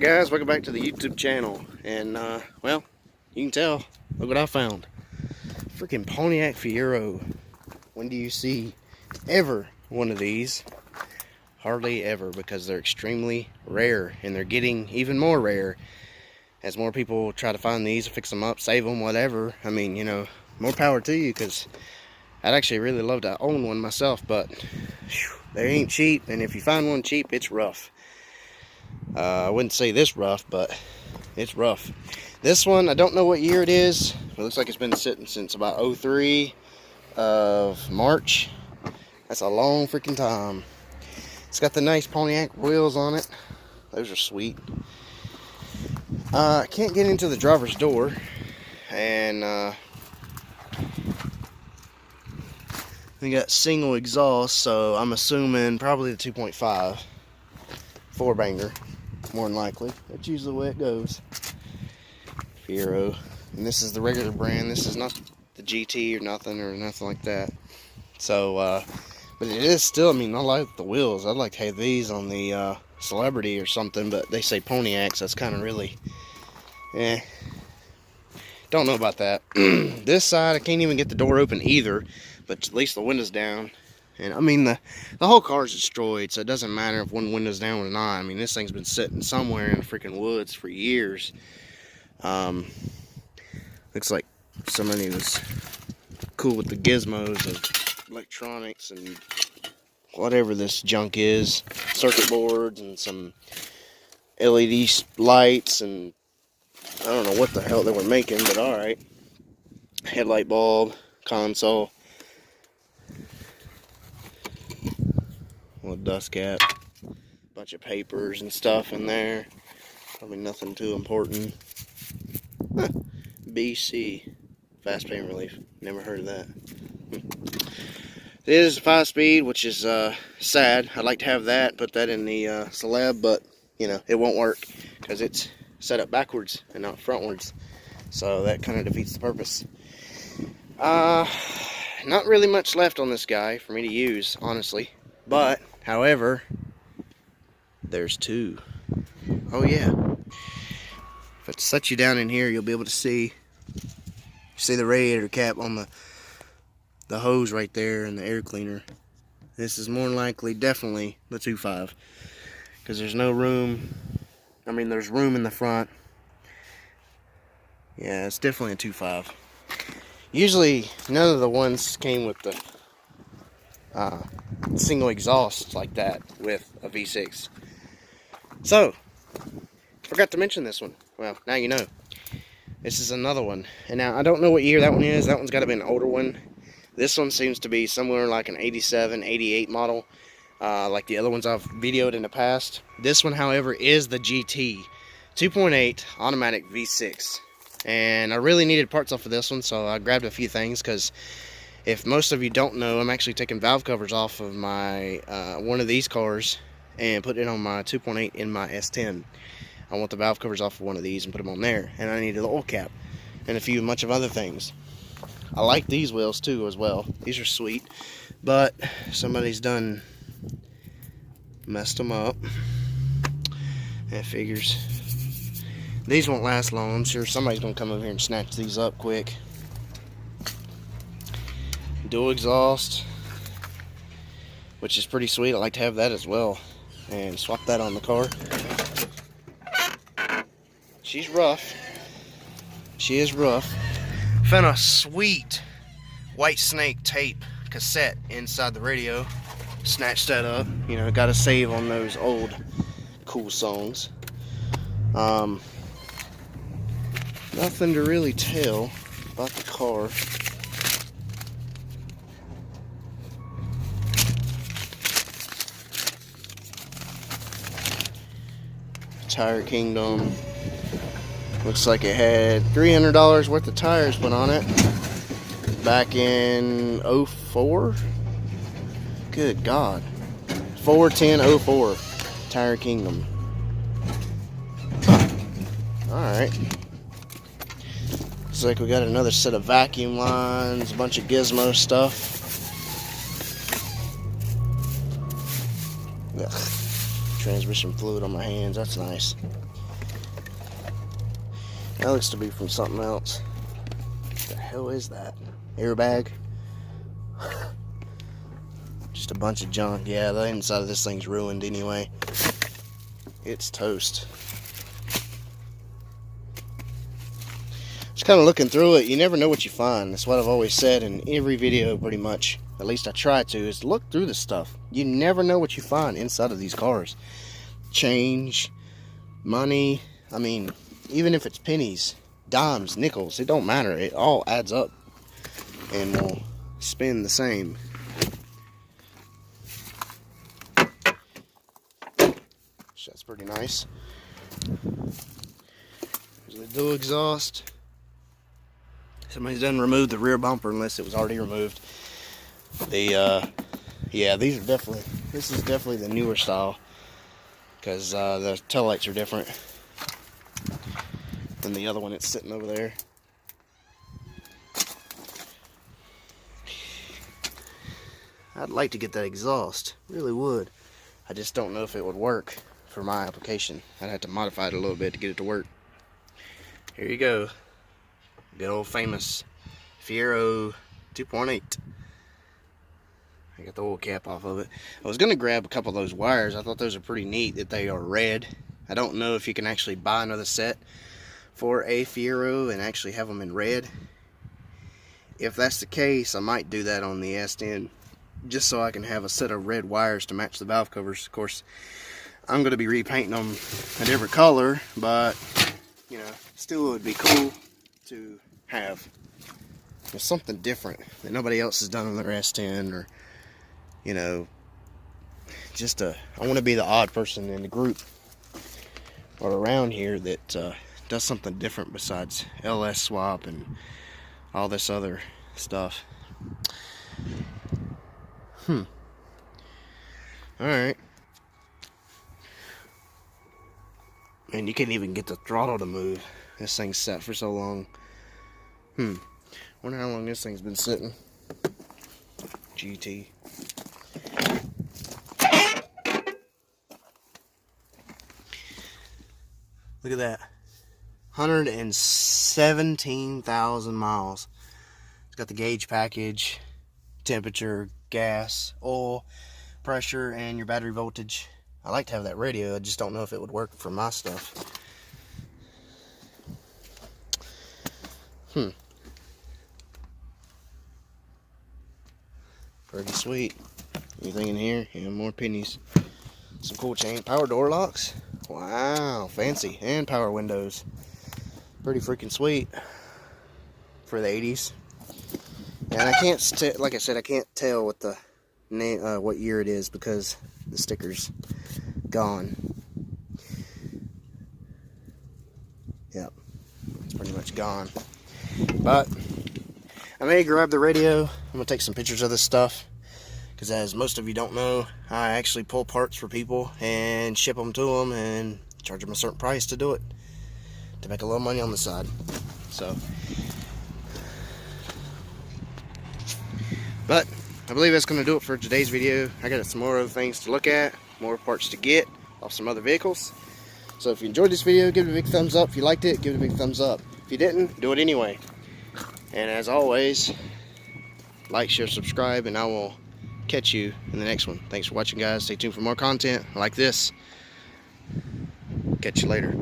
Alright guys, welcome back to the YouTube channel. And well, you can tell, look what I found. Freaking Pontiac Fiero. When do you see ever one of these? Hardly ever, because they're extremely rare, and they're getting even more rare as more people try to find these, fix them up, save them, whatever. I mean, you know, more power to you, because I'd actually really love to own one myself, but whew, they ain't cheap, and if you find one cheap, it's rough. I wouldn't say this rough, but it's rough. This one, I don't know what year it is. It looks like it's been sitting since about 03 of March. That's a long freaking time. It's got the nice Pontiac wheels on it. Those are sweet. I can't get into the driver's door, and we got single exhaust, so I'm assuming probably the 2.5 4-banger, more than likely. That's usually the way it goes. Fiero, and this is the regular brand. This is not the GT or nothing like that. So, but it is still. I mean, I like the wheels. I'd like to have these on the Celebrity or something, but they say Pontiac, so that's kind of really, don't know about that. This side, I can't even get the door open either, but at least the window's down. And I mean, the whole car is destroyed, so it doesn't matter if one window's down or not. I mean, this thing's been sitting somewhere in the freaking woods for years. Looks like somebody was cool with the gizmos of electronics and whatever this junk is. Circuit boards and some LED lights, and I don't know what the hell they were making, but alright. Headlight bulb, console. Little dust cap, bunch of papers and stuff in there. Probably nothing too important. Huh. BC, fast pain relief. Never heard of that. It is a 5-speed, which is sad. I'd like to have that, put that in the Celeb, but you know it won't work because it's set up backwards and not frontwards. So that kind of defeats the purpose. Not really much left on this guy for me to use, honestly. But, however, there's two. Oh yeah. If it sets you down in here, you'll be able to see the radiator cap on the hose right there and the air cleaner. This is more than likely, definitely, the 2.5. Because there's no room. I mean, there's room in the front. Yeah, it's definitely a 2.5. Usually, none of the ones came with the single exhaust like that with a V6. So, forgot to mention this one. Well, now you know. This is another one. And now, I don't know what year that one is. That one's got to be an older one. This one seems to be somewhere like an 87, 88 model. Like the other ones I've videoed in the past. This one, however, is the GT 2.8 automatic V6. And I really needed parts off of this one, so I grabbed a few things, because if most of you don't know, I'm actually taking valve covers off of my one of these cars and put it on my 2.8 in my S10. I want the valve covers off of one of these and put them on there, and I needed the oil cap and a bunch of other things. I like these wheels too as well. These are sweet, but somebody's done messed them up. That figures. These won't last long. I'm sure somebody's gonna come over here and snatch these up quick. Dual exhaust, which is pretty sweet. I like to have that as well, and swap that on the car. She's rough. She is rough. Found a sweet White Snake tape cassette inside the radio. Snatched that up. You know, got to save on those old cool songs. Nothing to really tell about the car. Tire Kingdom. Looks like it had $300 worth of tires put on it back in 04. Good God. 4/10/04. Tire Kingdom. Alright. Looks like we got another set of vacuum lines, a bunch of gizmo stuff. Ugh. Transmission fluid on my hands, that's nice. That looks to be from something else. What the hell is that? Airbag? Just a bunch of junk. Yeah, the inside of this thing's ruined anyway. It's toast. Just kind of looking through it, you never know what you find. That's what I've always said in every video, pretty much. At least I try to, is look through the stuff. You never know what you find inside of these cars. Change, money, I mean, even if it's pennies, dimes, nickels, it don't matter. It all adds up and will spin the same. So that's pretty nice. There's the dual exhaust. Somebody's done removed the rear bumper unless it was already removed. Yeah, these are definitely, this is definitely the newer style, because the taillights are different than the other one that's sitting over there. I'd like to get that exhaust, really would. I just don't know if it would work for my application. I'd have to modify it a little bit to get it to work. Here you go. Good old famous Fiero 2.8. I got the old cap off of it. I was going to grab a couple of those wires. I thought those are pretty neat that they are red. I don't know if you can actually buy another set for a Fiero and actually have them in red. If that's the case, I might do that on the S10, just so I can have a set of red wires to match the valve covers. Of course, I'm going to be repainting them a different color, but you know, still it would be cool to have something different that nobody else has done on their S10, or you know, just I want to be the odd person in the group or around here that does something different besides LS swap and all this other stuff. Alright. Man, you can't even get the throttle to move. This thing's sat for so long. Wonder how long this thing's been sitting. GT. Look at that. 117,000 miles. It's got the gauge package, temperature, gas, oil, pressure, and your battery voltage. I like to have that radio. I just don't know if it would work for my stuff. Pretty sweet. Anything in here? Yeah, more pennies. Some cool chain. Power door locks. Wow, fancy. And power windows. Pretty freaking sweet for the 80s. And I can't, like I said, I can't tell what the name, what year it is, because the sticker's gone. Yep, it's pretty much gone. But I may grab the radio. I'm gonna take some pictures of this stuff, because as most of you don't know, I actually pull parts for people and ship them to them and charge them a certain price to do it, to make a little money on the side. So, but I believe that's going to do it for today's video. I got some more other things to look at, more parts to get off some other vehicles. So if you enjoyed this video, give it a big thumbs up. If you liked it, give it a big thumbs up. If you didn't, do it anyway. And as always, like, share, subscribe, and I will catch you in the next one. Thanks for watching, guys. Stay tuned for more content like this. Catch you later.